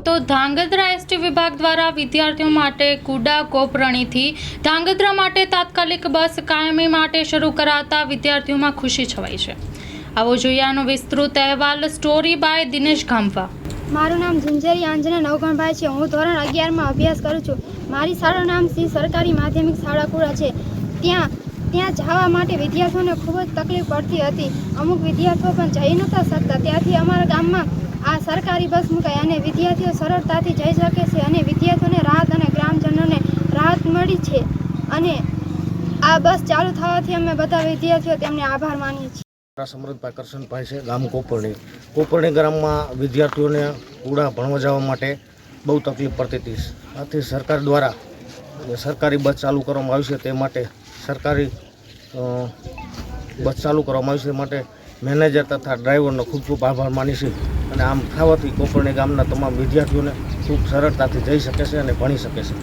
તો ધાંગધ્રા એસટી વિભાગ દ્વારા વિદ્યાર્થીઓ માટે કુડા કોપરણીથી ધાંગધ્રા માટે તાત્કાલિક બસ કાયમી માટે શરૂ કરાતા વિદ્યાર્થીઓમાં ખુશી છવાઈ છે। આવો જોઈએ આનો વિસ્તૃત અહેવાલ સ્ટોરી બાય દિનેશ ગામવા। મારું નામ ઝુંઝેરી આંજના નવગણભાઈ છે। હું ધોરણ 11માં અભ્યાસ કરું છું। મારી શાળાનું નામ શ્રી સરકારી માધ્યમિક શાળા કુડા છે। ત્યાં જવા માટે વિદ્યાર્થીઓને ખૂબ જ તકલીફ પડતી હતી। અમુક વિદ્યાર્થીઓ પણ જઈ નહોતા શકતા। ત્યાંથી અમારા ગામમાં આ સરકારી બસ મુકાઈ અને વિદ્યાર્થીઓ સરળતાથી જઈ શકે છે અને વિદ્યાર્થીઓને રાહત અને ગ્રામજનોને રાહત મળી છે અને આ બસ ચાલુ થવાથી અમે બધા વિદ્યાર્થીઓ તેમને આભાર માનીએ છીએ। સમૃદ્ધભાઈ કરશનભાઈ છે, ગામ કોપરણી ગામમાં વિદ્યાર્થીઓને કુડા ભણવા જવા માટે બહુ તકલીફ પડતી હતી। આથી સરકાર દ્વારા સરકારી બસ ચાલુ કરવામાં આવી છે। તે માટે સરકારી બસ ચાલુ કરવામાં આવી છે માટે મેનેજર તથા ડ્રાઈવરનો ખૂબ ખૂબ આભાર માની છે અને આમ થવાથી કોપરણી ગામના તમામ વિદ્યાર્થીઓને ખૂબ સરળતાથી જઈ શકે છે અને ભણી શકે છે।